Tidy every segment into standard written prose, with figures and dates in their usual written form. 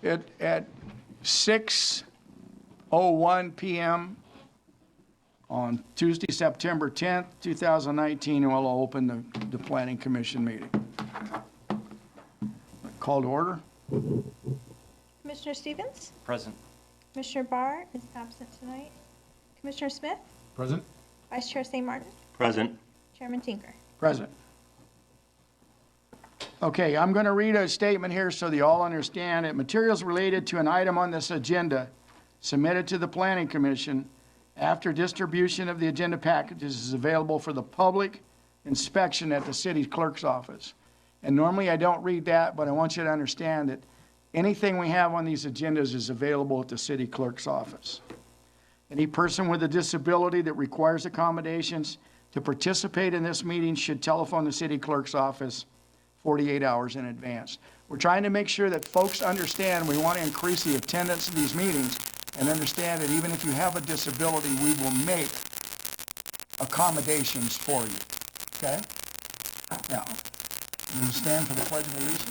at 6:01 p.m. on Tuesday, September 10th, 2019, and we'll open the Planning Commission meeting. Call to order. Commissioner Stevens? Present. Commissioner Barr is absent tonight. Commissioner Smith? Present. Vice Chair St. Martin? Present. Chairman Tinker? Present. Okay, I'm going to read a statement here so that you all understand it. Materials related to an item on this agenda submitted to the Planning Commission after distribution of the agenda packages is available for the public inspection at the city clerk's office. And normally I don't read that, but I want you to understand that anything we have on these agendas is available at the city clerk's office. Any person with a disability that requires accommodations to participate in this meeting should telephone the city clerk's office 48 hours in advance. We're trying to make sure that folks understand we want to increase the attendance of these meetings and understand that even if you have a disability, we will make accommodations for you. Okay? Now, will you stand for the Pledge of Allegiance?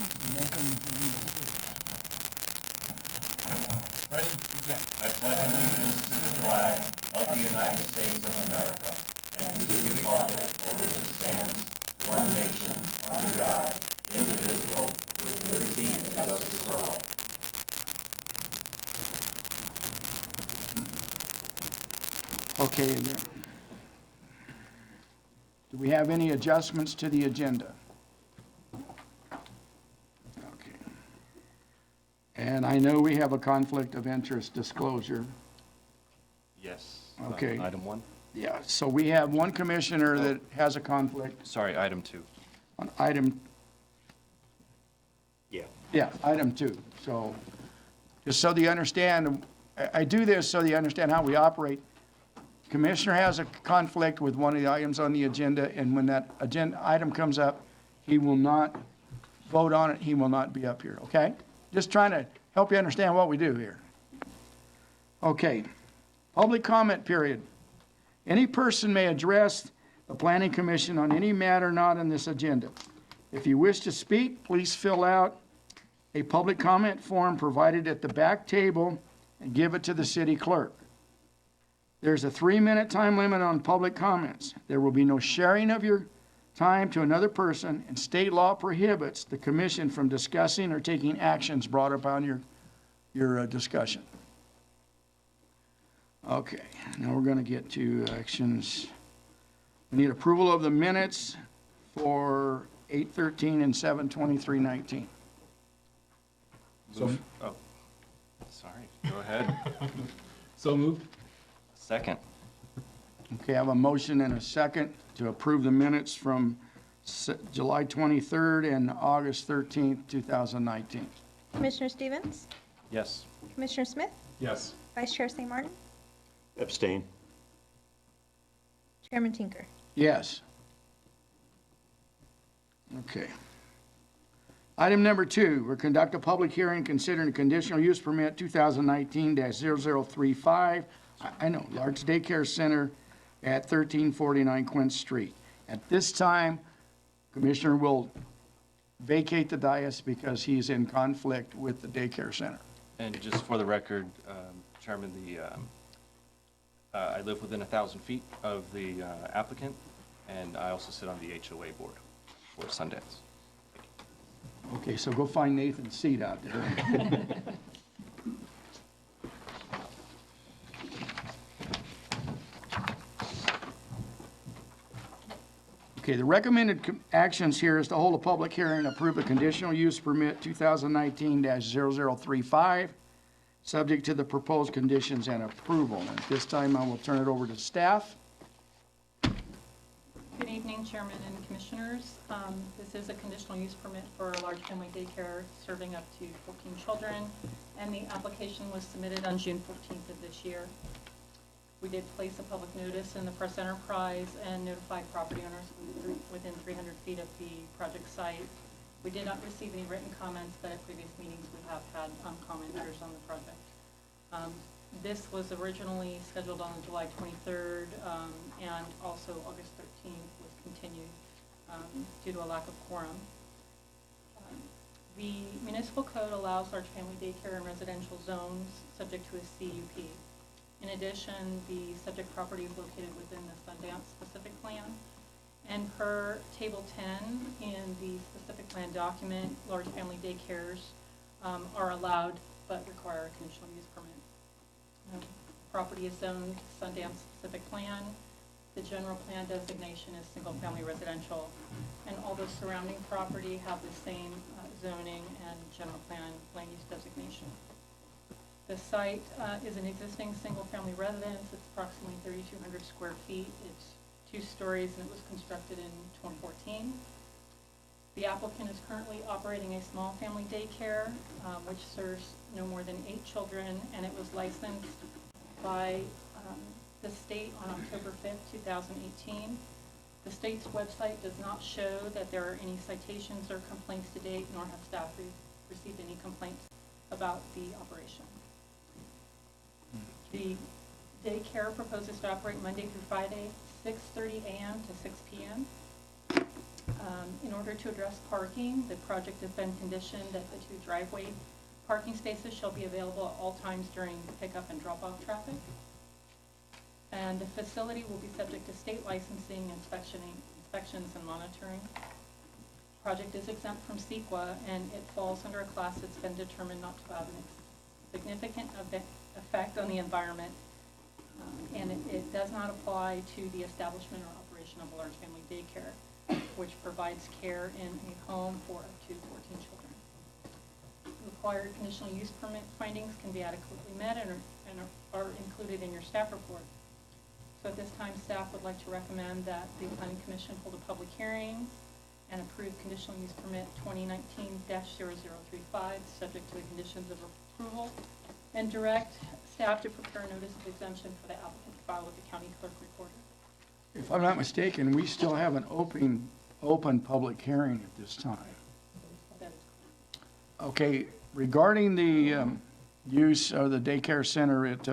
Ready? Begin. I pledge allegiance to the flag of the United States of America and to the republic for which it stands, one nation, under God, indivisible, with liberty and justice for all. Okay. Do we have any adjustments to the agenda? Okay. And I know we have a conflict of interest disclosure. Yes. Okay. Item 1. Yeah, so we have one commissioner that has a conflict Sorry, item 2. on item, item 2. So just so that you understand, I do this so that you understand how we operate. Commissioner has a conflict with one of the items on the agenda, and when that agenda item comes up, he will not vote on it. He will not be up here, okay? Just trying to help you understand what we do here. Okay, public comment period. Any person may address the Planning Commission on any matter not on this agenda. If you wish to speak, please fill out a public comment form provided at the back table and give it to the city clerk. There's a 3-minute time limit on public comments. There will be no sharing of your time to another person, and state law prohibits the commission from discussing or taking actions brought up on your discussion. Okay, now we're going to get to actions. We need approval of the minutes for 8/13 and 7/23/19. Oh, sorry. Go ahead. So moved. Second. Okay, I have a motion and a second to approve the minutes from July 23rd and August 13th, 2019. Commissioner Stevens? Yes. Commissioner Smith? Yes. Vice Chair St. Martin? Abstain. Chairman Tinker? Yes. Okay. Item number 2, we'll conduct a public hearing considering a conditional use permit 2019-0035. I know, large daycare center at 1349 Quince Street. At this time, Commissioner will vacate the dais because he's in conflict with the daycare center. And just for the record, Chairman, I live within 1,000 feet of the applicant, and I also sit on the HOA board for Sundance. Okay, so go find Nathan's seat out there. Okay, the recommended actions here is to hold a public hearing and approve a conditional use permit 2019-0035, subject to the proposed conditions and approval. And at this time, I will turn it over to staff. Good evening, Chairman and Commissioners. This is a conditional use permit for a large family daycare serving up to 14 children, and the application was submitted on June 14th of this year. We did place a public notice in the Press Enterprise and notified property owners within 300 feet of the project site. We did not receive any written comments, but at previous meetings we have had commenters on the project. This was originally scheduled on July 23rd, and also August 13th was continued due to a lack of quorum. The municipal code allows large family daycare in residential zones subject to a CUP. In addition, the subject property is located within the Sundance specific plan. And per Table 10 in the specific plan document, large family daycares are allowed but require a conditional use permit. Property is zoned Sundance specific plan. The general plan designation is single-family residential, and all the surrounding property have the same zoning and general plan land use designation. The site is an existing single-family residence. It's approximately 3,200 square feet. It's 2 stories, and it was constructed in 2014. The applicant is currently operating a small family daycare, which serves no more than 8 children, and it was licensed by the state on October 5th, 2018. The state's website does not show that there are any citations or complaints to date, nor have staff received any complaints about the operation. The daycare proposes to operate Monday through Friday, 6:30 a.m. to 6 p.m. In order to address parking, the project has been conditioned that the 2 driveway parking spaces shall be available at all times during pickup and drop-off traffic. And the facility will be subject to state licensing, inspections, and monitoring. Project is exempt from CEQA, and it falls under a class that's been determined not to have a significant effect on the environment, and it does not apply to the establishment or operation of a large family daycare, which provides care in a home for up to 14 children. Required conditional use permit findings can be adequately met and are included in your staff report. So at this time, staff would like to recommend that the Planning Commission hold a public hearing and approve conditional use permit 2019-0035, subject to the conditions of approval, and direct staff to prepare a notice of exemption for the applicant to file with the county clerk recorder. If I'm not mistaken, we still have an open public hearing at this time. That is correct. Okay, regarding the use of the daycare center at,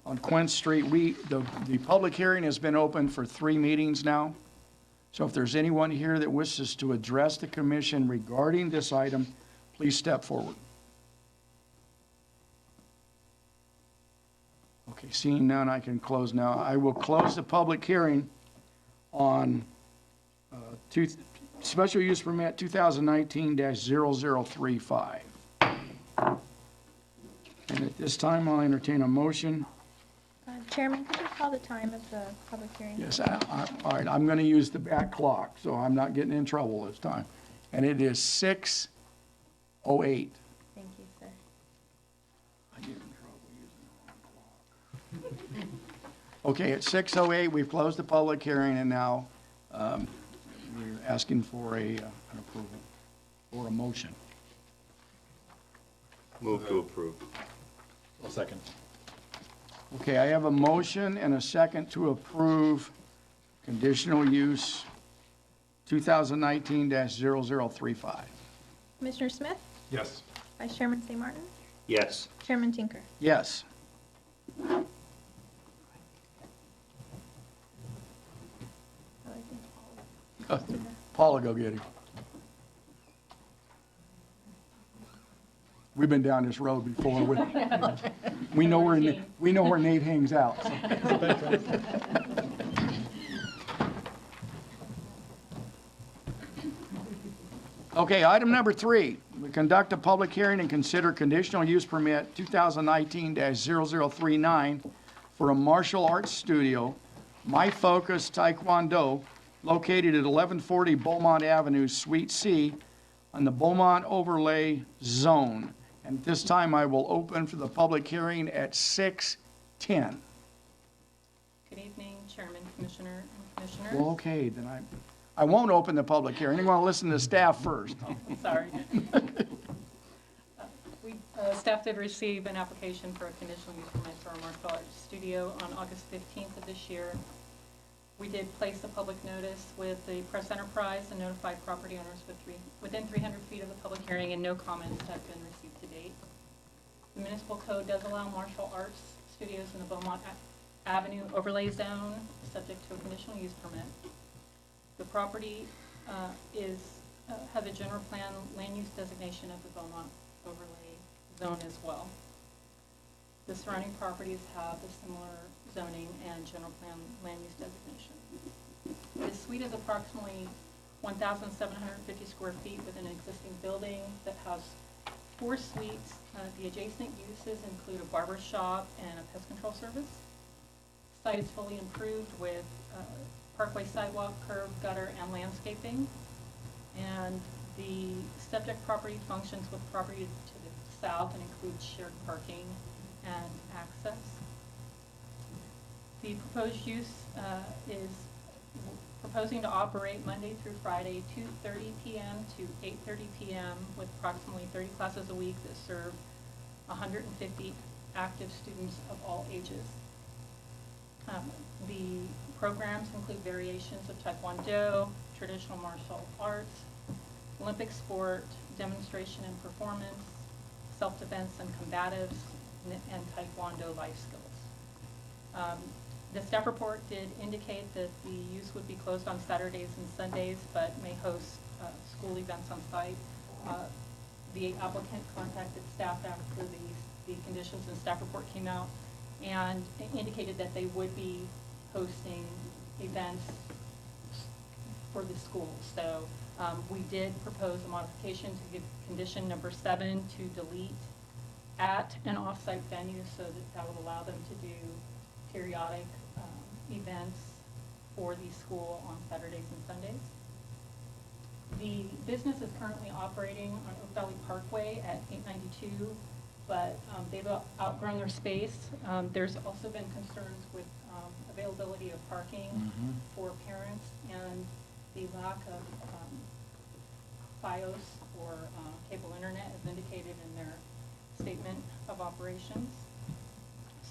on Quinn Street, the public hearing has been open for 3 meetings now. So if there's anyone here that wishes to address the commission regarding this item, please step forward. Okay, seeing none, I can close now. I will close the public hearing on special use permit 2019-0035. And at this time, I'll entertain a motion. Chairman, could you call the time of the public hearing? Yes, all right, I'm going to use the back clock, so I'm not getting in trouble this time. And it is 6:08. Thank you, sir. I get in trouble using the wrong clock. Okay, at 6:08, we've closed the public hearing, and now we're asking for an approval or a motion. Move to approve. I'll second. Okay, I have a motion and a second to approve conditional use 2019-0035. Commissioner Smith? Yes. Vice Chairman St. Martin? Yes. Chairman Tinker? Yes. Oh, I think Paula, go get him. We've been down this road before. We know where Nate hangs out. So. Okay, item number 3, we conduct a public hearing and consider conditional use permit 2019-0039 for a martial arts studio, My Focus Taekwondo, located at 1140 Beaumont Avenue, Suite C, on the Beaumont Overlay Zone. And at this time, I will open for the public hearing at 6:10. Good evening, Chairman, Commissioner, and Commissioners. Well, okay, then I won't open the public hearing. I want to listen to staff first. Sorry. Staff did receive an application for a conditional use permit for a martial arts studio on August 15th of this year. We did place a public notice with the press enterprise and notified property owners within 300 feet of the public hearing, and no comments have been received to date. The municipal code does allow martial arts studios in the Beaumont Avenue overlay zone, subject to a conditional use permit. The property is have a general plan land use designation of the Beaumont overlay zone as well. The surrounding properties have a similar zoning and general plan land use designation. This suite is approximately 1,750 square feet within an existing building that has 4 suites. The adjacent uses include a barber shop and a pest control service. The site is fully improved with parkway sidewalk, curb, gutter, and landscaping. And the subject property functions with property to the south and includes shared parking and access. The proposed use is proposing to operate Monday through Friday, 2:30 p.m. to 8:30 p.m. with approximately 30 classes a week that serve 150 active students of all ages. The programs include variations of Taekwondo, traditional martial arts, Olympic sport, demonstration and performance, self-defense and combatives, and Taekwondo life skills. The staff report did indicate that the use would be closed on Saturdays and Sundays, but may host school events on site. The applicant contacted staff after the conditions and staff report came out and indicated that they would be hosting events for the school. So we did propose a modification to give condition number 7 to delete at an off-site venue so that would allow them to do periodic events for the school on Saturdays and Sundays. The business is currently operating on Oak Valley Parkway at 892, but they've outgrown their space. There's also been concerns with availability of parking for parents and the lack of FiOS or cable internet as indicated in their statement of operations.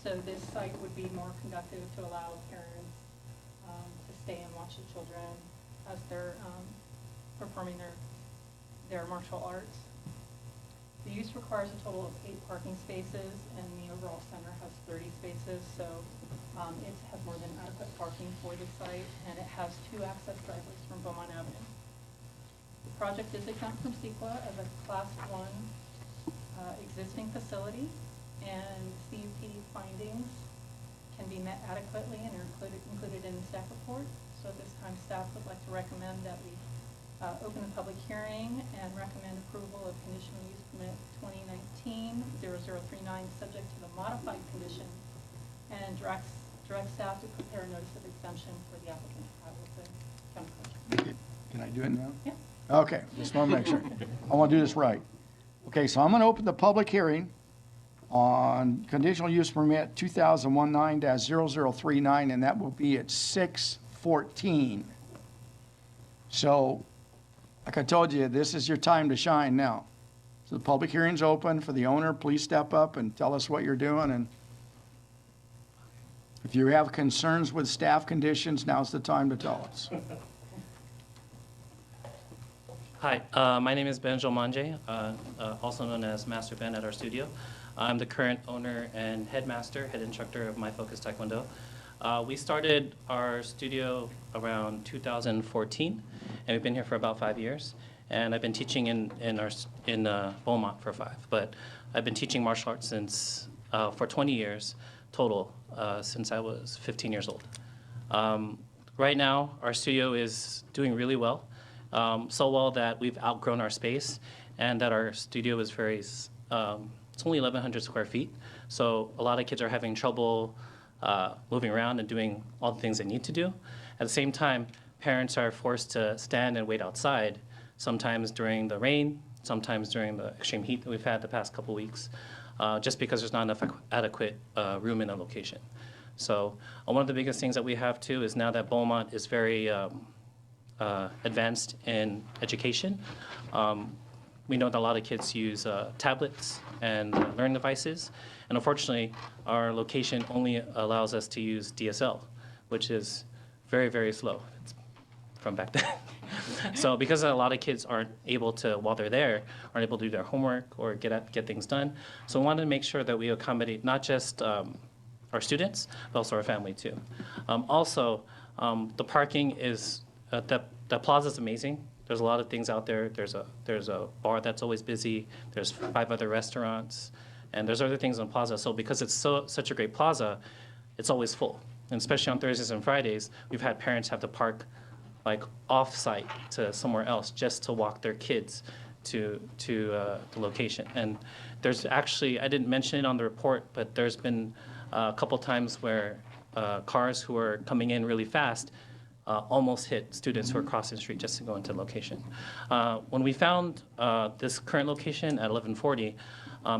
So this site would be more conducive to allow parents to stay and watch the children as they're performing their martial arts. The use requires a total of 8 parking spaces, and the overall center has 30 spaces, so it has more than adequate parking for the site, and it has 2 access driveways from Beaumont Avenue. The project is exempt from CEQA as a Class 1 existing facility, and CUP findings can be met adequately and are included in the staff report. So at this time, staff would like to recommend that we open a public hearing and recommend approval of conditional use permit 2019-0039 subject to the modified condition, and direct staff to prepare a notice of exemption for the applicant. County Clerk. Can I do it now? Yeah. Okay, just want to make sure. I want to do this right. Okay, so I'm going to open the public hearing on conditional use permit 2019-0039, and that will be at 6:14. So, like I told you, this is your time to shine now. So the public hearing's open for the owner. Please step up and tell us what you're doing. And if you have concerns with staff conditions, now's the time to tell us. Hi, my name is Ben Jomanje, also known as Master Ben at our studio. I'm the current owner and headmaster, head instructor of My Focus Taekwondo. We started our studio around 2014, and we've been here for about 5 years. And I've been teaching in Beaumont for 5. But I've been teaching martial arts since for 20 years total, since I was 15 years old. Right now, our studio is doing really well. So well that we've outgrown our space, and that our studio is very, it's only 1,100 square feet. So a lot of kids are having trouble moving around and doing all the things they need to do. At the same time, parents are forced to stand and wait outside, sometimes during the rain, sometimes during the extreme heat that we've had the past couple weeks, just because there's not enough adequate room in the location. So one of the biggest things that we have too is now that Beaumont is very advanced in education. We know that a lot of kids use tablets and learning devices, and unfortunately, our location only allows us to use DSL, which is very, very slow. It's from back then. So because a lot of kids aren't able to, while they're there, aren't able to do their homework or get things done, so we wanted to make sure that we accommodate not just our students, but also our family too. Also, the parking is, the plaza is amazing. There's a lot of things out there. There's a bar that's always busy. There's 5 other restaurants, and there's other things on Plaza. So because it's such a great plaza, it's always full. And especially on Thursdays and Fridays, we've had parents have to park like off-site to somewhere else just to walk their kids to the location. And there's actually, I didn't mention it on the report, but there's been a couple times where cars who are coming in really fast almost hit students who are crossing the street just to go into the location. When we found this current location at 1140,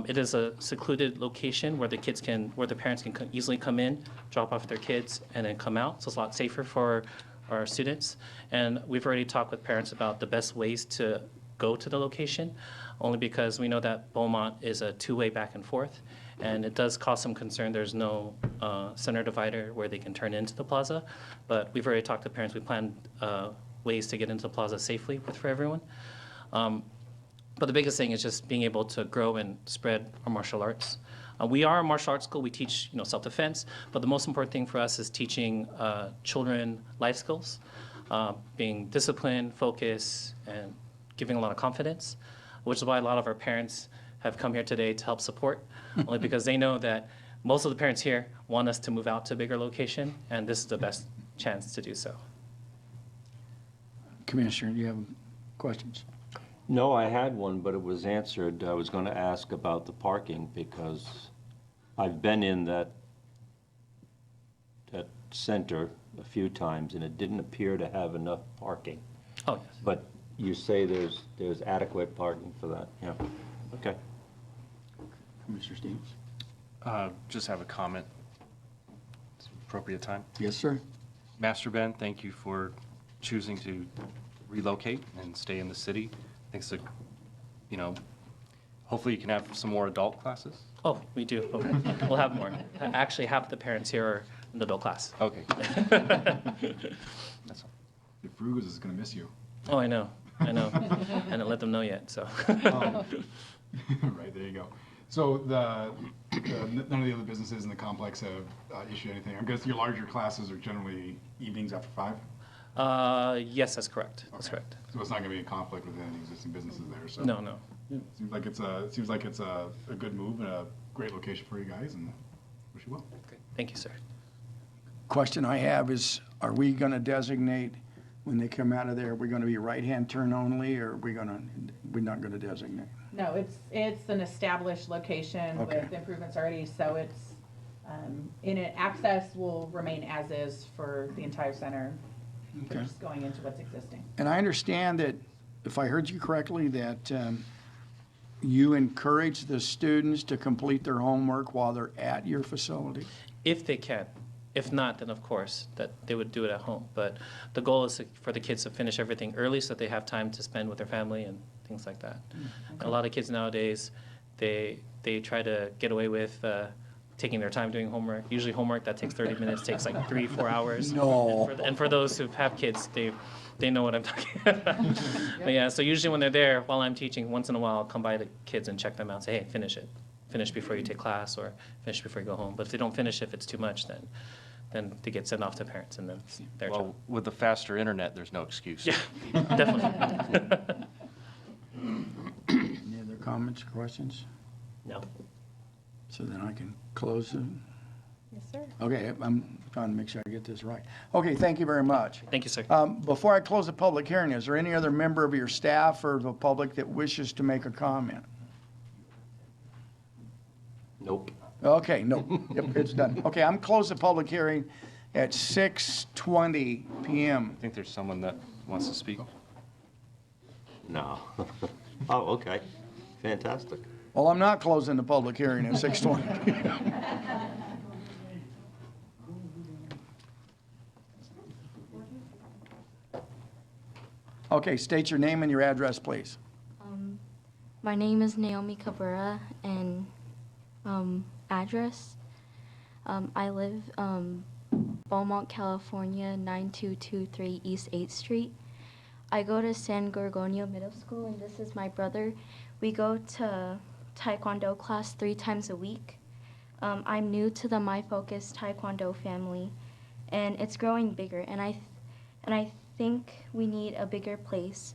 it is a secluded location where the parents can easily come in, drop off their kids, and then come out. So it's a lot safer for our students. And we've already talked with parents about the best ways to go to the location, only because we know that Beaumont is a two-way back and forth, and it does cause some concern. There's no center divider where they can turn into the plaza, but we've already talked to parents. We planned ways to get into the plaza safely for everyone. But the biggest thing is just being able to grow and spread our martial arts. We are a martial arts school. We teach, self-defense, but the most important thing for us is teaching children life skills, being disciplined, focused, and giving a lot of confidence, which is why a lot of our parents have come here today to help support, only because they know that most of the parents here want us to move out to a bigger location, and this is the best chance to do so. Commissioner, do you have questions? No, I had one, but it was answered. I was going to ask about the parking because I've been in that center a few times, and it didn't appear to have enough parking. Oh, yes. But you say there's adequate parking for that, yeah. Okay. Commissioner Stevens? Just have a comment. It's appropriate time. Yes, sir. Master Ben, thank you for choosing to relocate and stay in the city. I think it's hopefully you can have some more adult classes. Oh, we do. Okay. We'll have more. Actually, half the parents here are in the adult class. Okay. That's all. If Frugas is gonna miss you. Oh, I know. I didn't let them know yet, so. Right, there you go. So none of the other businesses in the complex have issued anything. I guess your larger classes are generally evenings after 5? Yes, that's correct. That's Okay. correct. So it's not gonna be a conflict with any existing businesses there, so. No, no. Seems like it's a good move and a great location for you guys, and wish you well. Great. Thank you, sir. Question I have is, are we going to designate when they come out of there, are we going to be right-hand turn only, or we're not going to designate? No, it's an established location Okay. with improvements already, so it's, in it, access will remain as is for the entire center. Okay. We're just going into what's existing. And I understand that, if I heard you correctly, that you encourage the students to complete their homework while they're at your facility? If they can. If not, then of course, that they would do it at home. But the goal is for the kids to finish everything early so that they have time to spend with their family and things like that. A lot of kids nowadays, they try to get away with taking their time doing homework. Usually homework that takes 30 minutes takes like 3-4 hours. No. And for those who have kids, they know what I'm talking about. But yeah, so usually when they're there, while I'm teaching, once in a while I'll come by the kids and check them out and say, hey, finish it. Finish before you take class, or finish before you go home. But if they don't finish, if it's too much, then they get sent off to parents, and then it's their job. Well, with the faster internet, there's no excuse. Yeah, definitely. Any other comments, questions? No. So then I can close it. Yes, sir. Okay, I'm trying to make sure I get this right. Okay, thank you very much. Thank you, sir. Before I close the public hearing, is there any other member of your staff or the public that wishes to make a comment? Nope. Okay, no, yep, it's done. Okay, I'm closing the public hearing at 6:20 PM. I think there's someone that wants to speak. No. Oh, okay. Fantastic. Well, I'm not closing the public hearing at 6:20. Okay, state your name and your address, please. My name is Naomi Cabrera, and address. I live Beaumont, California, 9223 East 8th Street. I go to San Gorgonio Middle School, and this is my brother. We go to Taekwondo class 3 times a week. I'm new to the My Focus Taekwondo family, and it's growing bigger, and I think we need a bigger place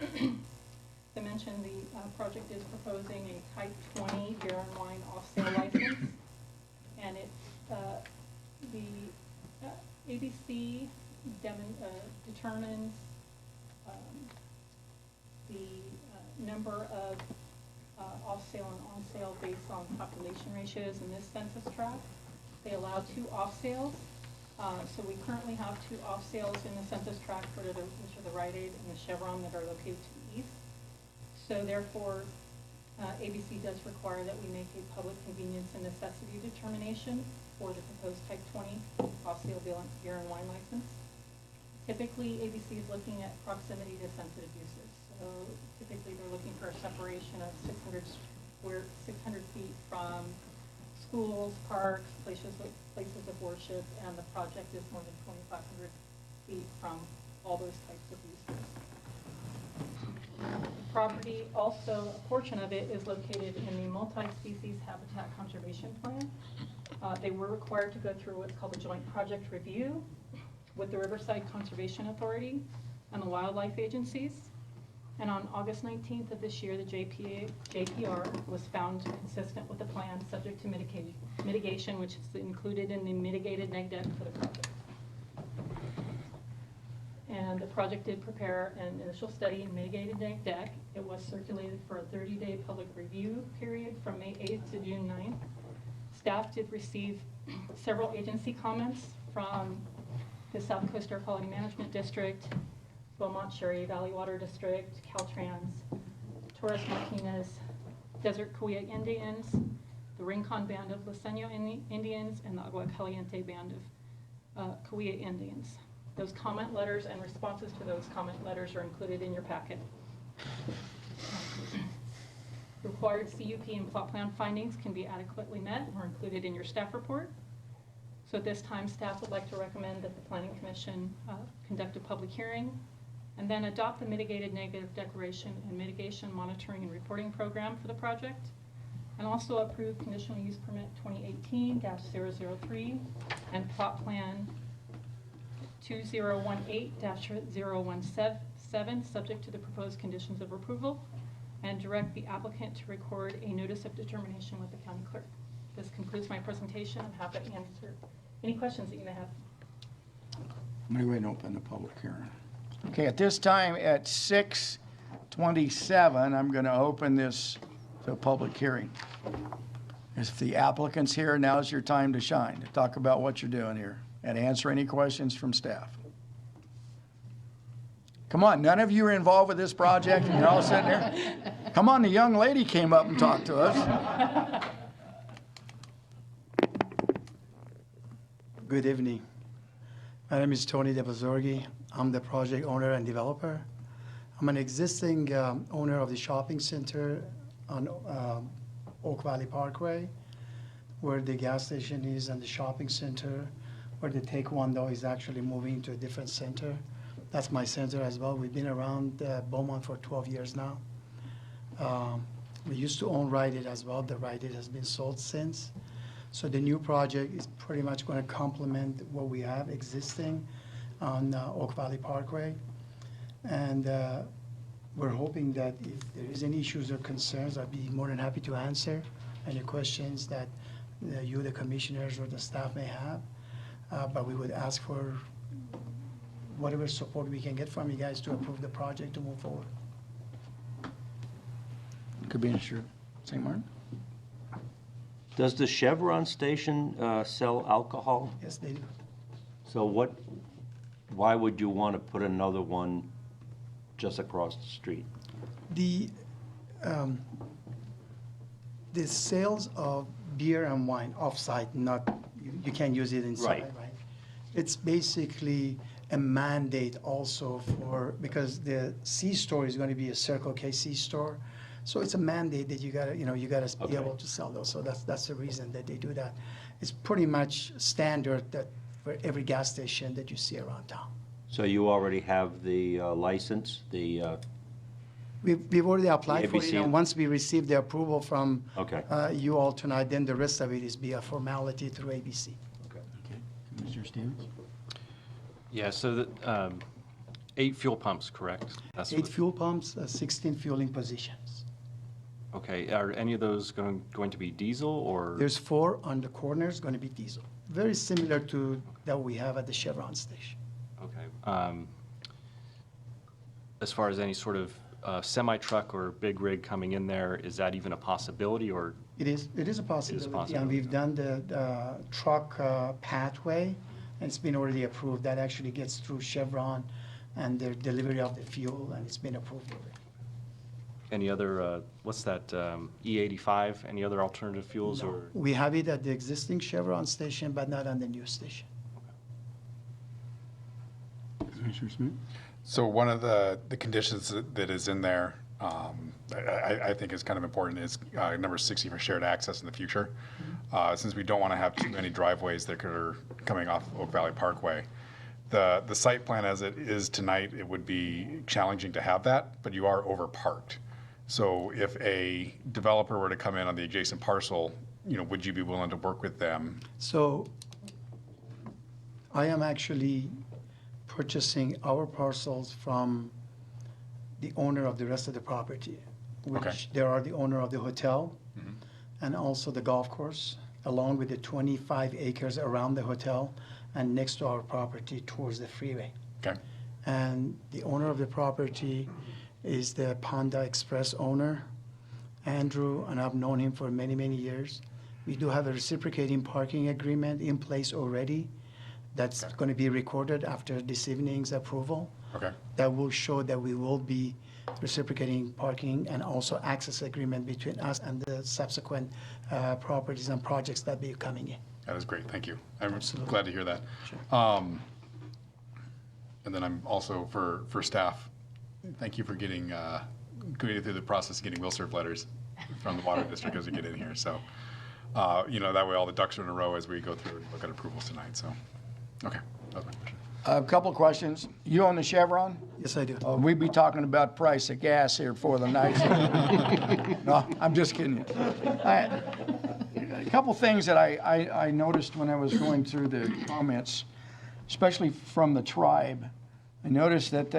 As I mentioned, the project is proposing a Type 20 beer and wine off-sale license. And it, the ABC determines the number of off-sale and on-sale based on population ratios in this census tract. They allow 2 off-sales. So we currently have 2 off-sales in the census tract, which are the Rite Aid and the Chevron that are located to the east. So therefore, ABC does require that we make a public convenience and necessity determination for the proposed Type 20 off-sale beer and wine license. Typically, ABC is looking at proximity to sensitive uses. So typically, they're looking for a separation of 600 feet from schools, parks, places of worship, and the project is more than 2,500 feet from all those types of uses. The property also, a portion of it is located in the multi-species habitat conservation plan. They were required to go through what's called a joint project review with the Riverside Conservation Authority and the wildlife agencies. And on August 19th of this year, the JPR was found consistent with the plan, subject to mitigation, which is included in the mitigated neg deck for the project. And the project did prepare an initial study in mitigated neg deck. It was circulated for a 30-day public review period from May 8th to June 9th. Staff did receive several agency comments from the South Coast Air Quality Management District, Beaumont Sherry Valley Water District, Caltrans, Torres Martinez, Desert Cahuilla Indians, the Rincon Band of Luiseño Indians, and the Agua Caliente Band of Cahuilla Indians. Those comment letters and responses to those comment letters are included in your packet. Required CUP and plot plan findings can be adequately met or included in your staff report. So at this time, staff would like to recommend that the Planning Commission conduct a public hearing and then adopt the mitigated negative declaration and mitigation monitoring and reporting program for the project, and also approve conditional use permit 2018-003 and plot plan 2018-017, subject to the proposed conditions of approval, and direct the applicant to record a notice of determination with the county clerk. This concludes my presentation. I'm happy to answer any questions that you may have. I'm going to go ahead and open the public hearing. Okay, at this time at 6:27, I'm going to open this to a public hearing. If the applicant's here, now's your time to shine, to talk about what you're doing here and answer any questions from staff. Come on, none of you are involved with this project and you're all sitting there? Come on, the young lady came up and talked to us. Good evening. My name is Tony DeBazorgi. I'm the project owner and developer. I'm an existing owner of the shopping center on Oak Valley Parkway, where the gas station is, and the shopping center, where the Taekwondo is actually moving to a different center. That's my center as well. We've been around Beaumont for 12 years now. We used to own Rite Aid as well. The Rite Aid has been sold since. So the new project is pretty much going to complement what we have existing on Oak Valley Parkway. And we're hoping that if there is any issues or concerns, I'd be more than happy to answer any questions that you, the commissioners, or the staff may have. But we would ask for whatever support we can get from you guys to approve the project to move forward. Could be insured. St. Martin? Does the Chevron station sell alcohol? Yes, they do. So why would you want to put another one just across the street? The sales of beer and wine off-site, you can't use it inside, right? It's basically a mandate also because the C-store is going to be a Circle K C-store. So it's a mandate that you gotta be able to sell those. So that's the reason that they do that. It's pretty much standard that for every gas station that you see around town. So you already have the license, We've already applied for it, ABC? and once we receive the approval from Okay. you all tonight, then the rest of it is be a formality through ABC. Okay. Commissioner Stevens? Yeah, so 8 fuel pumps, correct? That's 8 what- fuel pumps, 16 fueling positions. Okay, are any of those going to be diesel or? There's 4 on the corners, going to be diesel. Very similar to that we have at the Chevron station. Okay. As far as any sort of semi-truck or big rig coming in there, is that even a possibility, or? It is a possibility, and possibility, we've done the truck pathway, and it's been already approved. That actually gets through Chevron and their delivery of the fuel, and it's been approved already. Any other, what's that, E85, any other alternative fuels No, or? we have it at the existing Chevron station, but not on the new station. Commissioner Smith? So one of the conditions that is in there, I think is kind of important, is number 60 for shared access in the future. Since we don't want to have too many driveways that are coming off Oak Valley Parkway. The site plan as it is tonight, it would be challenging to have that, but you are over parked. So if a developer were to come in on the adjacent parcel, would you be willing to work with them? So I am actually purchasing our parcels from the owner of the rest of the property, Okay. which they are the owner of the hotel and also the golf course, along with the 25 acres around the hotel and next to our property towards the freeway. Okay. And the owner of the property is the Panda Express owner, Andrew, and I've known him for many, many years. We do have a reciprocating parking agreement in place already that's going to be recorded after this evening's approval. Okay. That will show that we will be reciprocating parking and also access agreement between us and the subsequent properties and projects that be coming in. That is great, thank you. I'm Absolutely. glad to hear that. Sure. And then I'm also, for staff, thank you for getting through the process of getting will serve letters from the water district as we get in here. So, that way all the ducks are in a row as we go through and look at approvals tonight, so. Okay, that was my question. A couple of questions. You own the Chevron? Yes, I do. We'd be talking about price of gas here for the night. No, I'm just kidding you. A couple things that I noticed when I was going through the comments, especially from the tribe. I noticed that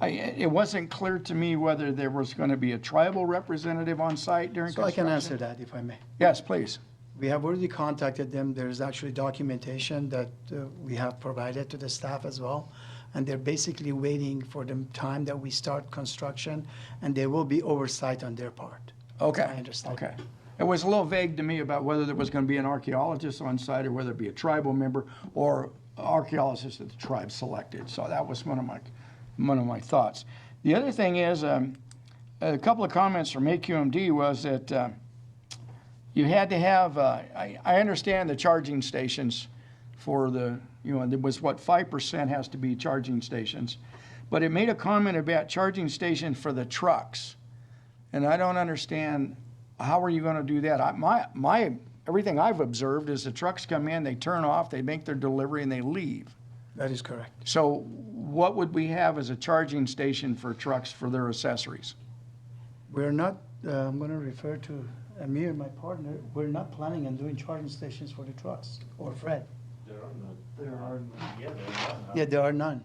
it wasn't clear to me whether there was going to be a tribal representative on site during So I construction. can answer that if I may. Yes, please. We have already contacted them. There's actually documentation that we have provided to the staff as well. And they're basically waiting for the time that we start construction, and there will be oversight on their part. Okay. I understand. Okay. It was a little vague to me about whether there was going to be an archaeologist on site or whether it be a tribal member or archaeologist that the tribe selected. So that was one of my thoughts. The other thing is, a couple of comments from AQMD was that you had to have, I understand the charging stations for there was 5% has to be charging stations. But it made a comment about charging stations for the trucks. And I don't understand, how are you going to do that? Everything I've observed is the trucks come in, they turn off, they make their delivery, and they leave. That is correct. So what would we have as a charging station for trucks for their accessories? We're not, I'm going to refer to Amir, my partner, we're not planning on doing charging stations for the trucks, or Fred. Yeah, there are none.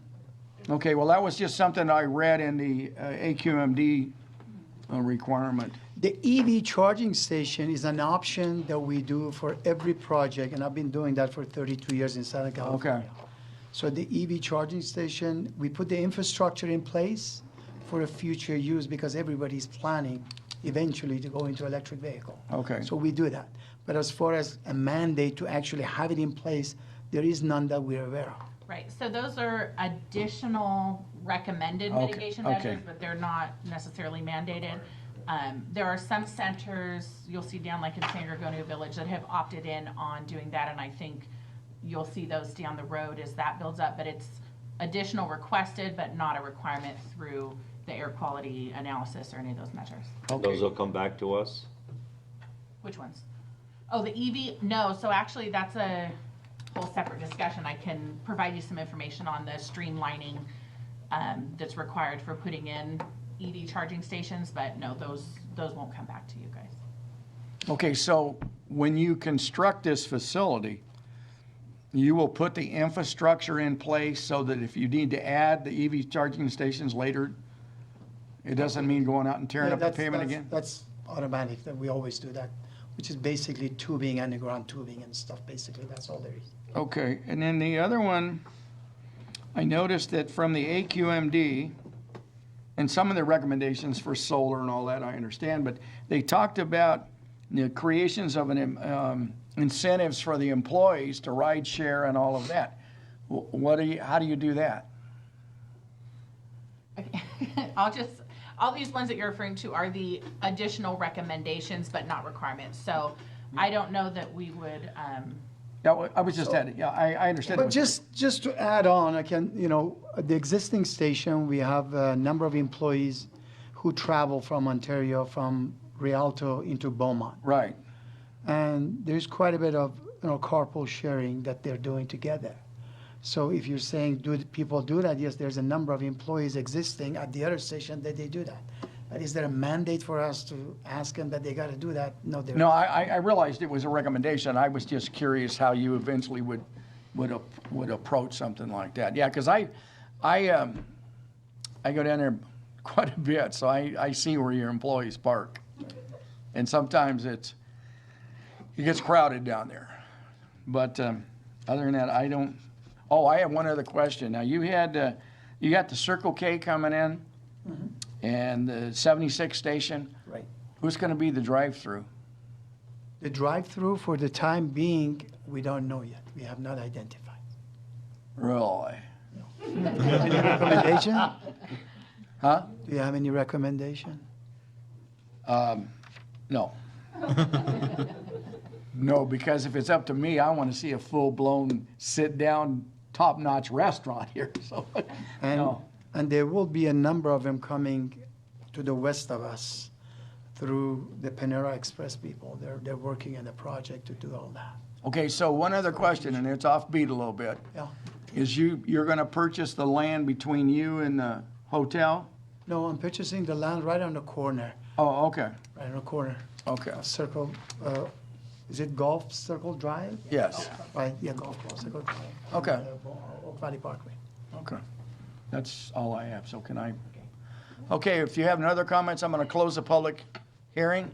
Okay, well, that was just something I read in the AQMD requirement. The EV charging station is an option that we do for every project, and I've been doing that for 32 years in Southern California. Okay. So the EV charging station, we put the infrastructure in place for a future use because everybody's planning eventually to go into electric vehicle. Okay. So we do that. But as far as a mandate to actually have it in place, there is none that we're aware of. Right, so those are additional recommended Okay, mitigation okay. measures, but they're not necessarily mandated. There are some centers, you'll see down like in San Gorgonio Village, that have opted in on doing that, and I think you'll see those down the road as that builds up, but it's additional requested, but not a requirement through the air quality analysis or any of those measures. Those will come back to us? Which ones? Oh, the EV, no, so actually that's a whole separate discussion. I can provide you some information on the streamlining that's required for putting in EV charging stations, but no, those won't come back to you guys. Okay, so when you construct this facility, you will put the infrastructure in place so that if you need to add the EV charging stations later, it doesn't mean going out and tearing Yeah, up the that's- pavement that's- again? That's automatic, that we always do that, which is basically tubing, underground tubing and stuff, basically, that's all there is. Okay, and then the other one, I noticed that from the AQMD, and some of the recommendations for solar and all that, I understand, but they talked about the creations of an incentives for the employees to ride share and all of that. How do you do that? All these ones that you're referring to are the additional recommendations, but not requirements. So I don't know that we would, Yeah, I was just adding, yeah, I understand. But just to add on, I can, at the existing station, we have a number of employees who travel from Ontario, from Rialto into Beaumont. Right, And there's quite a bit of, carpool sharing that they're doing together. So if you're saying, do people do that? Yes, there's a number of employees existing at the other station that they do that. But is there a mandate for us to ask them that they got to do that? No, there no, I realized it was a recommendation, I was just curious how you eventually would approach something like that. Yeah, because I go down there quite a bit, so I see where your employees park. And sometimes it gets crowded down there. But other than that, I don't. Oh, I have one other question. Now, you got the Circle K coming in, and the 76 station. Right. Who's going to be the drive-through? The drive-through, for the time being, we don't know yet. We have not identified. Really? Any recommendation? Huh? Do you have any recommendation? No. No, because if it's up to me, I want to see a full-blown, sit-down, top-notch restaurant here. So, And, no. and there will be a number of them coming to the west of us through the Panera Express people. They're working on a project to do all that. Okay, so one other question, and it's offbeat a little bit. Yeah. Is you're going to purchase the land between you and the hotel? No, I'm purchasing the land right on the corner, Oh, okay, right on the corner. okay. Circle, is it Golf Circle Drive? Yes, Right, yeah, Golf Circle Drive. Okay. Oak Valley Parkway. okay. That's all I have, so can I? Okay, if you have no other comments, I'm going to close the public hearing.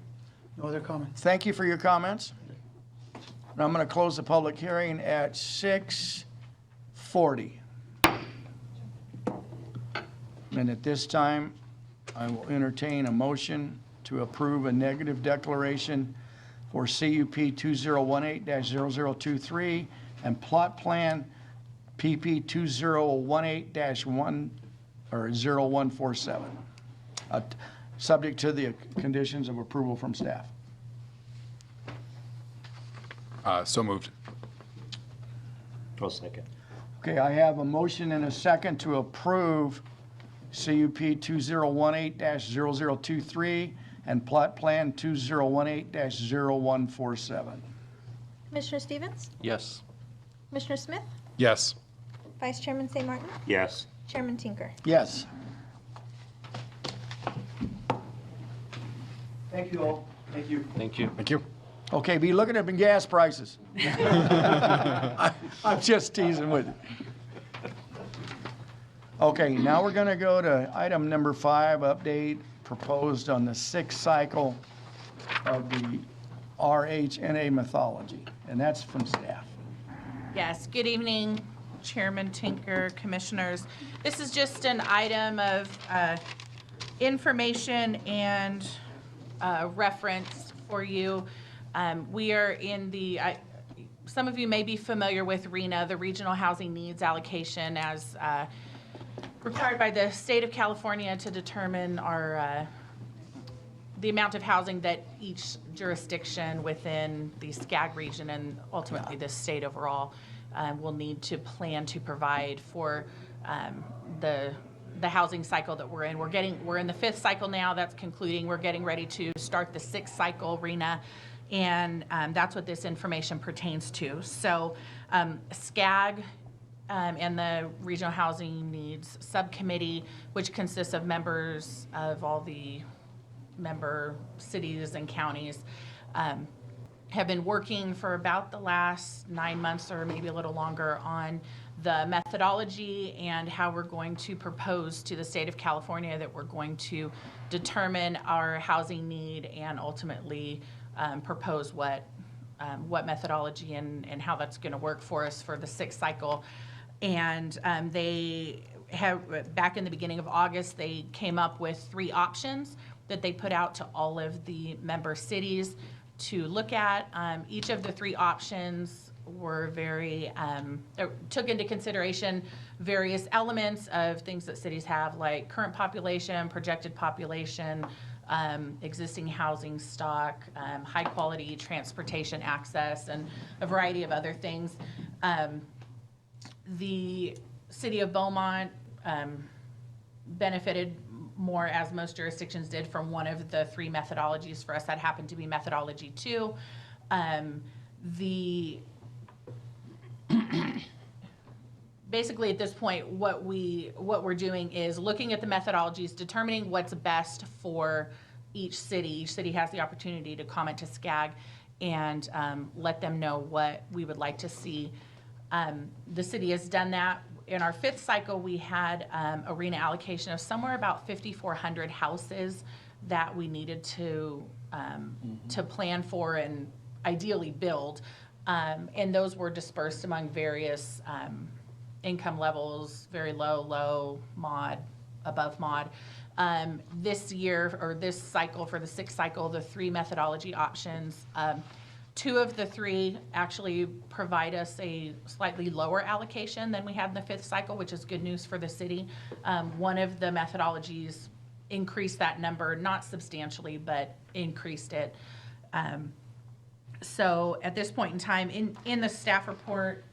No other comments? Thank you for your comments. And I'm going to close the public hearing at 6:40. And at this time, I will entertain a motion to approve a negative declaration for CUP 2018-0023 and plot plan PP 2018-1 or 0147, subject to the conditions of approval from staff. So moved. I'll second. Okay, I have a motion and a second to approve CUP 2018-0023 and plot plan 2018-0147. Commissioner Stevens? Yes. Commissioner Smith? Yes. Vice Chairman St. Martin? Yes. Chairman Tinker? Yes. Thank you all. Thank you. Thank you. Thank you. Okay, be looking at the gas prices. I'm just teasing with you. Okay, now we're gonna go to item number 5, update proposed on the 6th cycle of the RHNA mythology, and that's from staff. yes, good evening, Chairman Tinker, Commissioners. This is just an item of information and reference for you. We are in the, some of you may be familiar with RHNA, the Regional Housing Needs Allocation, as required by the state of California to determine our, the amount of housing that each jurisdiction within the SCAG region and ultimately the state overall will need to plan to provide for the housing cycle that we're in. We're in the 5th cycle now, that's concluding. We're getting ready to start the 6th cycle, RHNA, and that's what this information pertains to. So SCAG and the Regional Housing Needs Subcommittee, which consists of members of all the member cities and counties, have been working for about the last 9 months or maybe a little longer on the methodology and how we're going to propose to the state of California that we're going to determine our housing need and ultimately propose what methodology and how that's going to work for us for the 6th cycle. And they have, back in the beginning of August, they came up with 3 options that they put out to all of the member cities to look at. Each of the 3 options were very, took into consideration various elements of things that cities have, like current population, projected population, existing housing stock, high quality transportation access, and a variety of other things. The city of Beaumont benefited more, as most jurisdictions did, from one of the 3 methodologies. For us, that happened to be methodology 2. Basically, at this point, what we're doing is looking at the methodologies, determining what's best for each city. Each city has the opportunity to comment to SCAG and let them know what we would like to see. The city has done that. In our 5th cycle, we had a RENA allocation of somewhere about 5,400 houses that we needed to plan for and ideally build. And those were dispersed among various income levels, very low, low, mod, above mod. This year, or this cycle, for the 6th cycle, the 3 methodology options, 2 of the 3 actually provide us a slightly lower allocation than we had in the 5th cycle, which is good news for the city. One of the methodologies increased that number, not substantially, but increased it. So at this point in time, in the staff report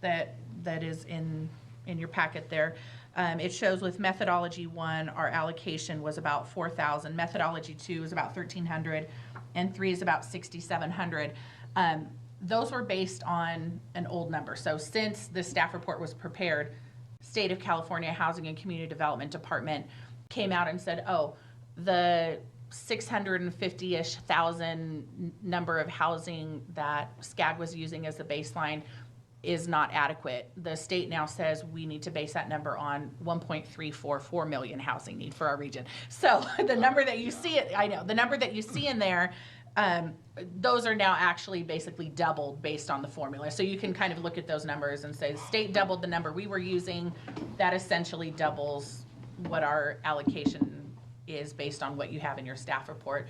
that is in your packet there, it shows with methodology 1, our allocation was about 4,000. Methodology 2 is about 1,300, and 3 is about 6,700. Those were based on an old number. So since the staff report was prepared, State of California Housing and Community Development Department came out and said, oh, the 650-ish thousand number of housing that SCAG was using as the baseline is not adequate. The state now says we need to base that number on 1.344 million housing need for our region. So the number that you see, the number that you see in there, those are now actually basically doubled based on the formula. So you can kind of look at those numbers and say the state doubled the number we were using. That essentially doubles what our allocation is based on what you have in your staff report.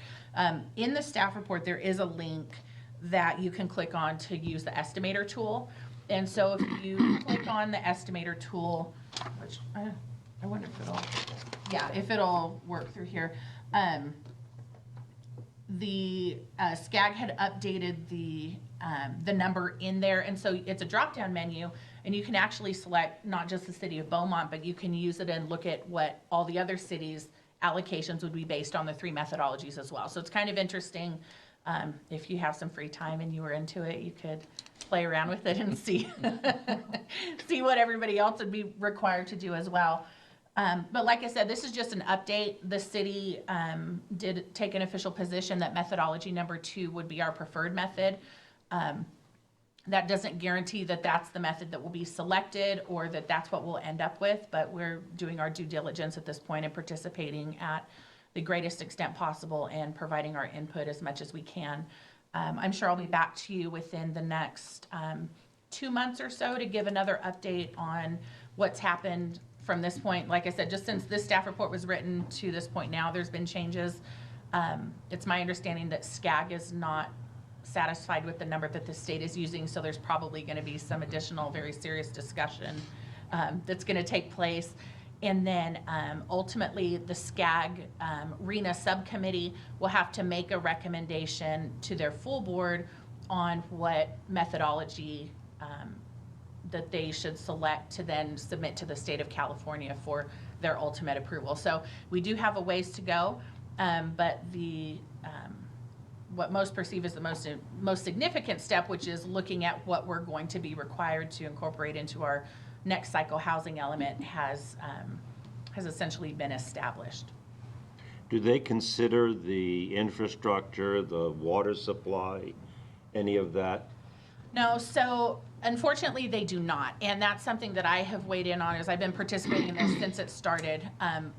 In the staff report, there is a link that you can click on to use the estimator tool. And so if you click on the estimator tool, which I wonder if it'll work through here. The SCAG had updated the number in there, and so it's a drop-down menu, and you can actually select not just the city of Beaumont, but you can use it and look at what all the other cities' allocations would be based on the 3 methodologies as well. So it's kind of interesting. If you have some free time and you were into it, you could play around with it and see see what everybody else would be required to do as well. But like I said, this is just an update. The city did take an official position that methodology number 2 would be our preferred method. That doesn't guarantee that that's the method that will be selected or that that's what we'll end up with, but we're doing our due diligence at this point and participating at the greatest extent possible and providing our input as much as we can. I'm sure I'll be back to you within the next 2 months or so to give another update on what's happened from this point. Like I said, just since this staff report was written to this point now, there's been changes. It's my understanding that SCAG is not satisfied with the number that the state is using, so there's probably going to be some additional very serious discussion that's going to take place. And then ultimately the SCAG RENA subcommittee will have to make a recommendation to their full board on what methodology that they should select to then submit to the state of California for their ultimate approval. So we do have a ways to go, but what most perceive as the most significant step, which is looking at what we're going to be required to incorporate into our next cycle housing element, has essentially been established. Do they consider the infrastructure, the water supply, any of that? No, so unfortunately, they do not. And that's something that I have weighed in on as I've been participating in this since it started.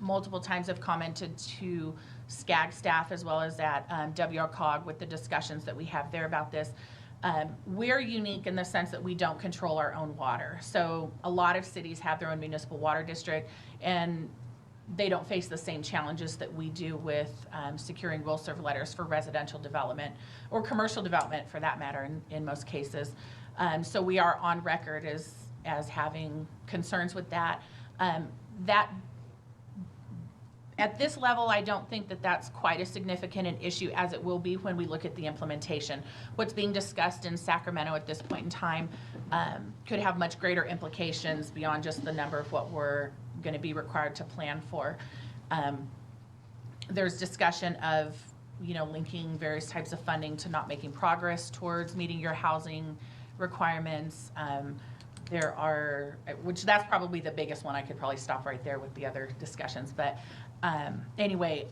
Multiple times I've commented to SCAG staff as well as at WRCOG with the discussions that we have there about this. We're unique in the sense that we don't control our own water. So a lot of cities have their own municipal water district, and they don't face the same challenges that we do with securing will serve letters for residential development or commercial development for that matter in most cases. So we are on record as having concerns with that. That at this level, I don't think that that's quite as significant an issue as it will be when we look at the implementation. What's being discussed in Sacramento at this point in time could have much greater implications beyond just the number of what we're going to be required to plan for. There's discussion of, linking various types of funding to not making progress towards meeting your housing requirements. There are, which that's probably the biggest one. I could probably stop right there with the other discussions. But anyway,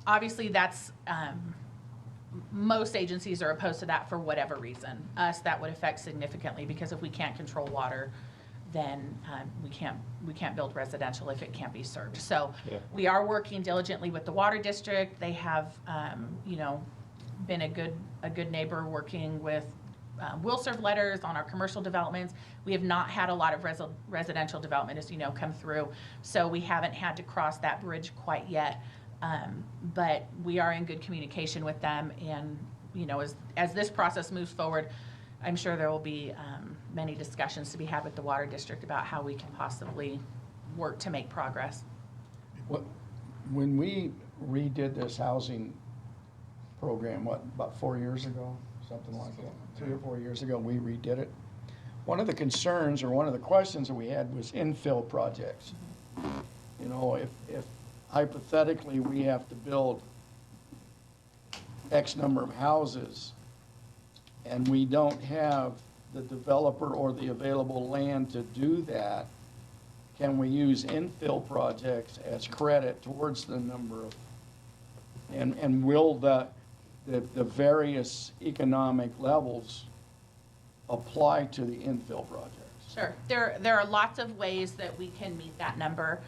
obviously that's, most agencies are opposed to that for whatever reason. Us, that would affect significantly because if we can't control water, then we can't build residential if it can't be served. So we are working diligently with the water district. They have, been a good neighbor working with will serve letters on our commercial developments. We have not had a lot of residential development, as you know, come through. So we haven't had to cross that bridge quite yet. But we are in good communication with them. And, as this process moves forward, I'm sure there will be many discussions to be had with the water district about how we can possibly work to make progress. When we redid this housing program, about 4 years ago, something like that, 3 or 4 years ago, we redid it. One of the concerns or one of the questions that we had was infill projects. If hypothetically we have to build X number of houses and we don't have the developer or the available land to do that, can we use infill projects as credit towards the number of, and will the various economic levels apply to the infill projects? Sure. There are lots of ways that we can meet that number.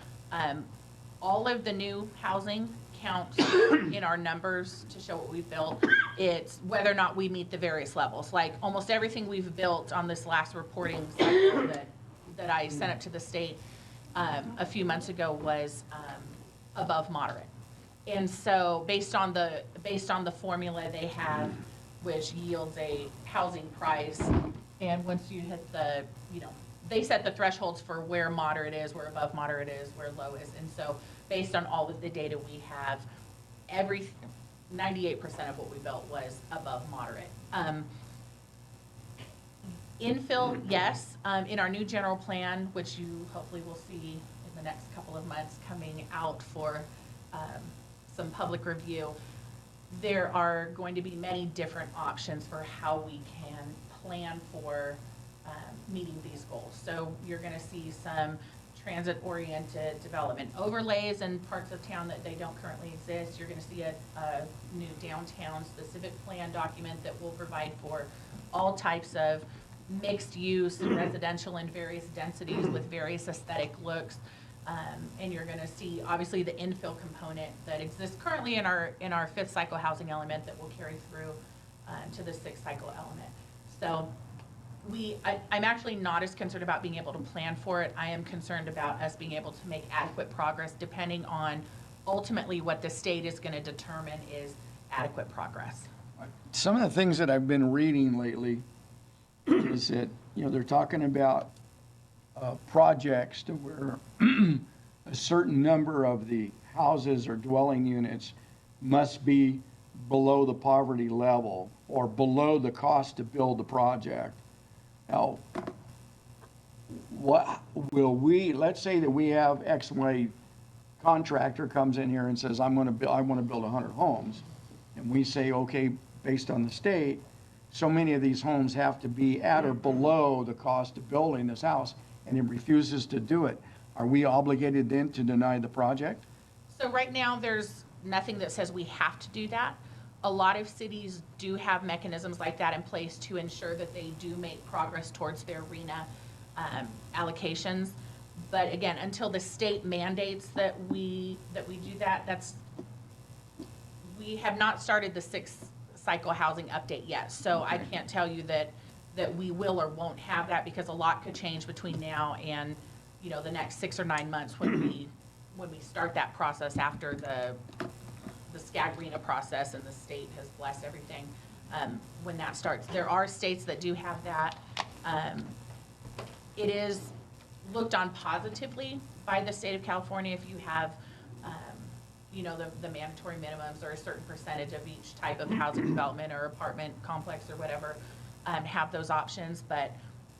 All of the new housing counts in our numbers to show what we've built. It's whether or not we meet the various levels. Like almost everything we've built on this last reporting cycle that I sent up to the state a few months ago was above moderate. And so based on the formula they have, which yields a housing price, and once you hit the, they set the thresholds for where moderate is, where above moderate is, where low is. And so based on all of the data we have, 98% of what we built was above moderate. Infill, yes. In our new general plan, which you hopefully will see in the next couple of months coming out for some public review, there are going to be many different options for how we can plan for meeting these goals. So you're going to see some transit-oriented development overlays in parts of town that they don't currently exist. You're going to see a new downtown specific plan document that will provide for all types of mixed use and residential in various densities with various aesthetic looks. And you're going to see obviously the infill component that exists currently in our fifth cycle housing element that will carry through to the sixth cycle element. So I'm actually not as concerned about being able to plan for it. I am concerned about us being able to make adequate progress depending on ultimately what the state is going to determine is adequate progress. Some of the things that I've been reading lately is that, they're talking about projects to where a certain number of the houses or dwelling units must be below the poverty level or below the cost to build the project. Now, what will let's say that we have XY contractor comes in here and says, I want to build 100 homes. And we say, okay, based on the state, so many of these homes have to be at or below the cost of building this house, and it refuses to do it. Are we obligated then to deny the project? So right now nothing that says we have to do that. A lot of cities do have mechanisms like that in place to ensure that they do make progress towards their RENA allocations. But again, until the state mandates that we do that, we have not started the 6th cycle housing update yet. So I can't tell you that we will or won't have that, because a lot could change between now and, you know, the next 6 or 9 months when we start that process after the SCAG RENA process and the state has blessed everything. When that starts, there are states that do have that. It is looked on positively by the state of California if you have, you know, the mandatory minimums or a certain percentage of each type of housing development or apartment complex or whatever, have those options. But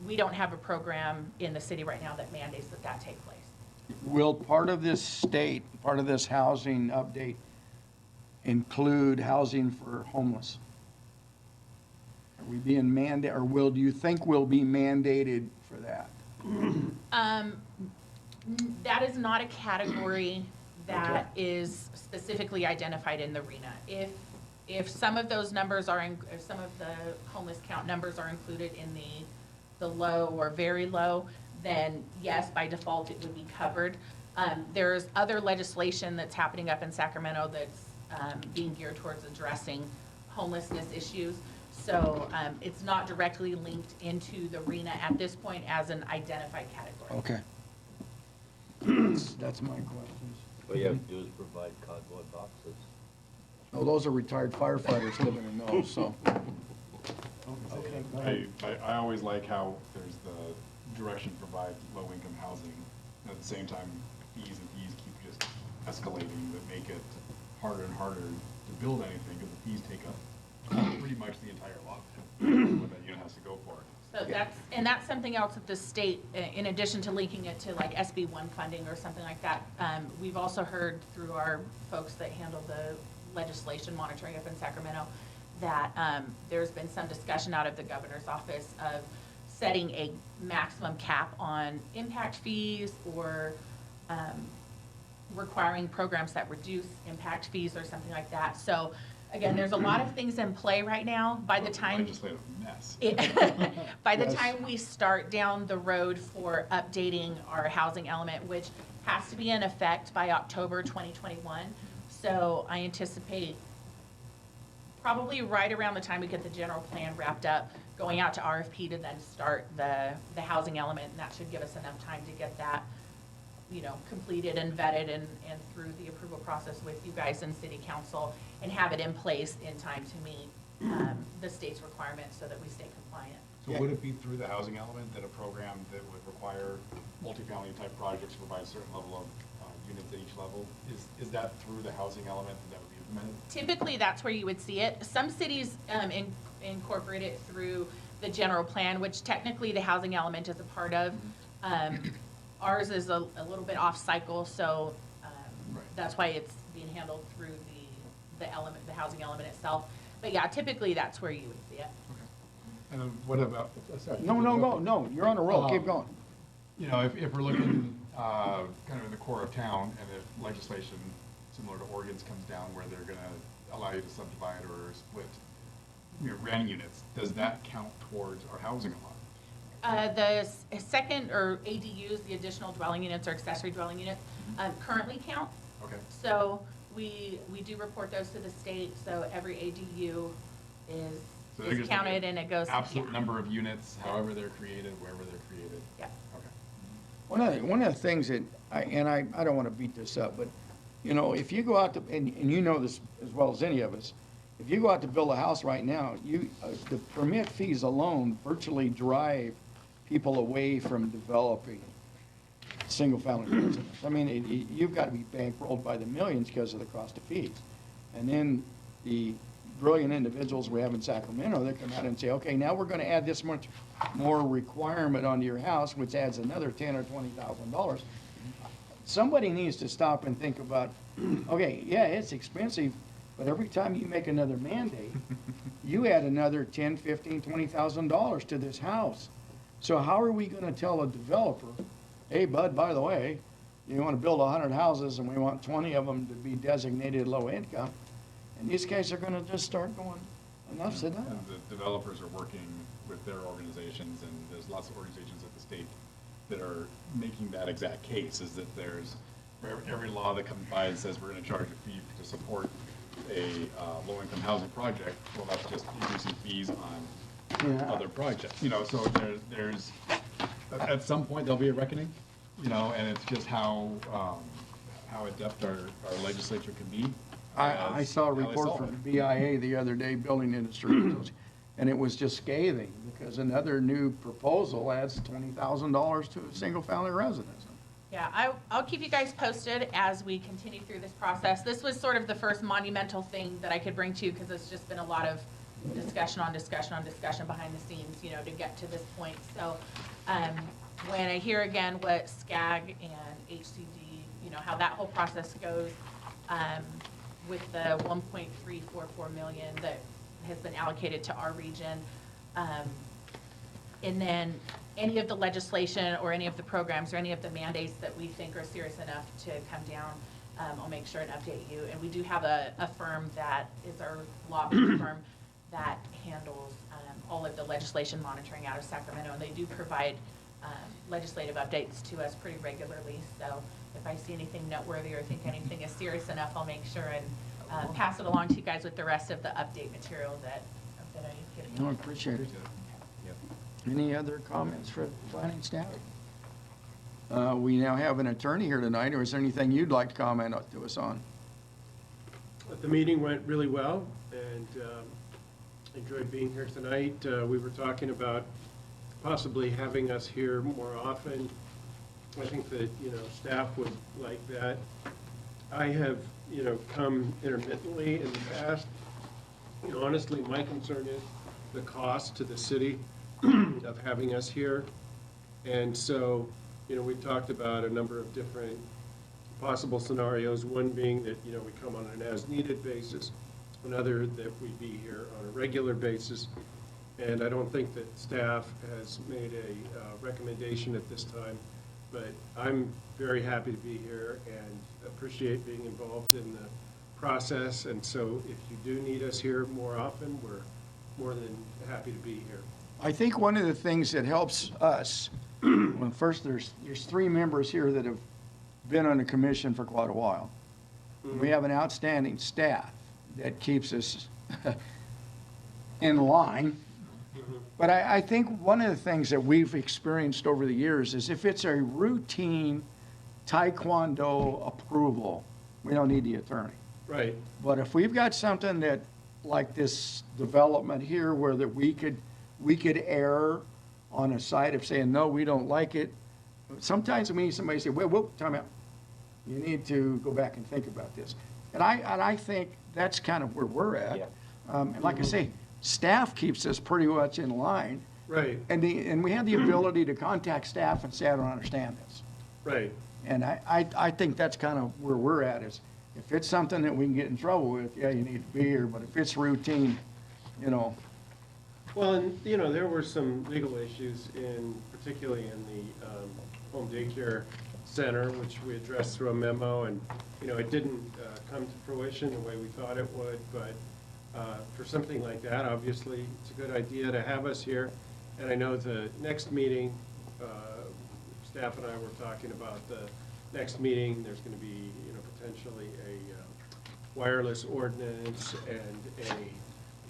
we don't have a program in the city right now that mandates that take place. Will part of this housing update include housing for homeless? Are we being mandated, or do you think we'll be mandated for that? That is not a category that is specifically identified in the RENA. If some of those numbers if some of the homeless count numbers are included in the low or very low, then yes, by default, it would be covered. There's other legislation that's happening up in Sacramento that's being geared towards addressing homelessness issues. So it's not directly linked into the RENA at this point as an identified category. Okay. That's my questions. All you have to do is provide cardboard boxes. Oh, those are retired firefighters living in those, so. Okay, go ahead. I always like how there's the direction to provide low-income housing. At the same time, fees and fees keep just escalating that make it harder and harder to build anything, because the fees take up pretty much the entire lot what that unit has to go for. So that's something else that the state, in addition to linking it to like SB1 funding or something like that, we've also heard through our folks that handle the legislation monitoring up in Sacramento that there's been some discussion out of the governor's office of setting a maximum cap on impact fees or requiring programs that reduce impact fees or something like that. So again, there's a lot of things in play right now. By the time Legislative mess. by the time we start down the road for updating our housing element, which has to be in effect by October 2021. So I anticipate probably right around the time we get the general plan wrapped up, going out to RFP to then start the housing element, and that should give us enough time to get that, you know, completed and vetted and through the approval process with you guys and city council, and have it in place in time to meet the state's requirements so that we stay compliant. So would it be through the housing element that a program that would require multifamily type projects to provide a certain level of units at each level, is that through the housing element that would be implemented? Typically, that's where you would see it. Some cities incorporate it through the general plan, which technically the housing element is a part of. Ours is a little bit off cycle, so that's why it's being handled through the housing element itself. But yeah, typically that's where you would see it. Okay. And then what about? Sorry, No, you're on a roll, keep going. You know, if we're looking kind of in the core of town, and if legislation similar to Oregon's comes down where they're going to allow you to subdivide or split your renting units, does that count towards our housing allotment? The second or ADUs, the additional dwelling units or accessory dwelling units, currently count. Okay. So we do report those to the state, so every ADU is counted and it goes. Absolute number of units, however they're created, wherever they're created. Yeah. Okay. One of the things that, I don't want to beat this up, but, you know, if you go out to, and you know this as well as any of us, if you go out to build a house right now, the permit fees alone virtually drive people away from developing single-family residence. I mean, you've got to be bankrolled by the millions because of the cost of fees. And then the brilliant individuals we have in Sacramento, they come out and say, okay, now we're going to add this much more requirement onto your house, which adds another $10,000 or $20,000. Somebody needs to stop and think about, okay, yeah, it's expensive, but every time you make another mandate, you add another $10,000, $15,000, $20,000 to this house. So how are we going to tell a developer, hey, bud, by the way, you want to build 100 houses and we want 20 of them to be designated low income. In these cases, they're going to just start going, enough's enough. And the developers are working with their organizations, and there's lots of organizations at the state that are making that exact case, is that there's, for every law that comes by and says we're gonna charge a fee to support a low-income housing project, well, that's just increasing fees on Yeah. other projects, you know, so there's, at some point, there'll be a reckoning, you know, and it's just how adept our legislature can be. I saw a how they report solve from it. BIA the other day, Building Industry, and it was just scathing, because another new proposal adds $20,000 to a single-family residence. Yeah, I'll keep you guys posted as we continue through this process. This was sort of the first monumental thing that I could bring to you, because it's just been a lot of discussion on discussion on discussion behind the scenes, you know, to get to this point. So, when I hear again what SCAG and HCD, you know, how that whole process goes, with the 1.344 million that has been allocated to our region, and then any of the legislation or any of the programs or any of the mandates that we think are serious enough to come down, I'll make sure and update you. And we do have a firm that is our lobbying firm that handles all of the legislation monitoring out of Sacramento, and they do provide legislative updates to us pretty regularly. So if I see anything noteworthy or think anything is serious enough, I'll make sure and pass it along to you guys with the rest of the update material that I'm giving you. No, I appreciate it. Any other comments for the planning staff? We now have an attorney here tonight, or is there anything you'd like to comment to us on? The meeting went really well, and enjoyed being here tonight. We were talking about possibly having us here more often. I think that, you know, staff would like that. I have, you know, come intermittently in the past. You know, honestly, my concern is the cost to the city of having us here. And so, you know, we talked about a number of different possible scenarios, one being that, you know, we come on an as-needed basis, another that we be here on a regular basis. And I don't think that staff has made a recommendation at this time, but I'm very happy to be here and appreciate being involved in the process. And so if you do need us here more often, we're more than happy to be here. I think one of the things that helps us, well, first, there's 3 members here that have been on the commission for quite a while. We have an outstanding staff that keeps us in line. But I think one of the things that we've experienced over the years is if it's a routine taekwondo approval, we don't need the attorney. Right. But if we've got something that, like this development here, where that we could err on a side of saying, no, we don't like it. Sometimes we need somebody to say, whoa, time out. You need to go back and think about this. And I think that's kind of where we're at. Yeah. And like I say, staff keeps us pretty much in line. Right. And we have the ability to contact staff and say, I don't understand this. Right. And I think that's kind of where we're at, is if it's something that we can get in trouble with, yeah, you need to be here. But if it's routine, you know. Well, and, you know, there were some legal issues particularly in the home daycare center, which we addressed through a memo, and, you know, it didn't come to fruition the way we thought it would, but for something like that, obviously, it's a good idea to have us here. And I know the next meeting, staff and I were talking about the next meeting, there's going to be, you know, potentially a wireless ordinance and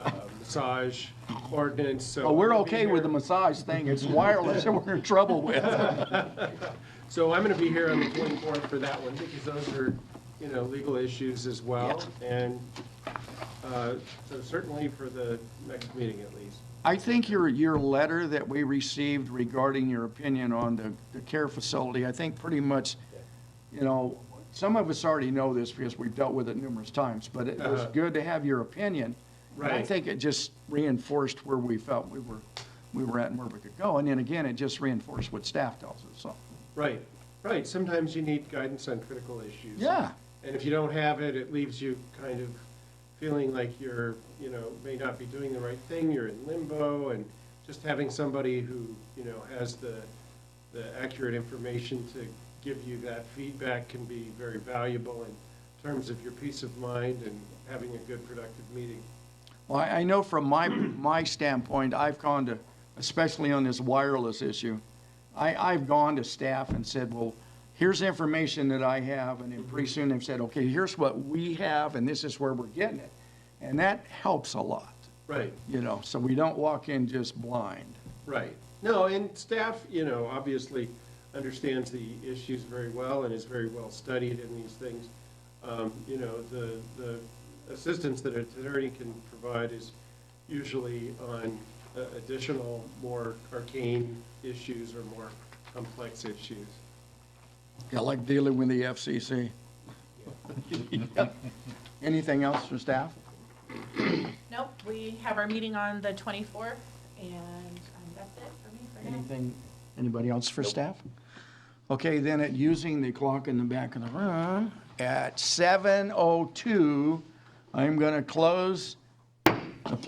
a massage ordinance, so. Oh, we're I'll be okay with the here. massage thing. It's wireless that we're in trouble with. So I'm going to be here on the 24th for that one, because those are, you know, legal issues as well. And so certainly for the next meeting at least. I think your letter that we received regarding your opinion on the care facility, I think pretty much, you know, some of us already know this because we've dealt with it numerous times, but it was good to have your opinion. And I Right. think it just reinforced where we felt we were at and where we could go. And then again, it just reinforced what staff tells us, so. Right, right. Sometimes you need guidance on critical issues. Yeah. And if you don't have it, it leaves you kind of feeling like you're, you know, may not be doing the right thing, you're in limbo, and just having somebody who, you know, has the accurate information to give you that feedback can be very valuable in terms of your peace of mind and having a good, productive meeting. Well, I know from my standpoint, I've gone to, especially on this wireless issue, I've gone to staff and said, well, here's information that I have, and then pretty soon they've said, okay, here's what we have, and this is where we're getting it. And that helps a lot, Right, you know, so we don't walk in just blind. right. No, and staff, you know, obviously understands the issues very well and is very well studied in these things. You know, the assistance that an attorney can provide is usually on additional, more arcane issues or more complex issues. Yeah, like dealing with the FCC. Anything else from staff? Nope, we have our meeting on the 24th, and that's it for me for now. Anything, anybody else for staff? Okay, then at using the clock in the back of the room, at 7:02, I'm going to close the plan.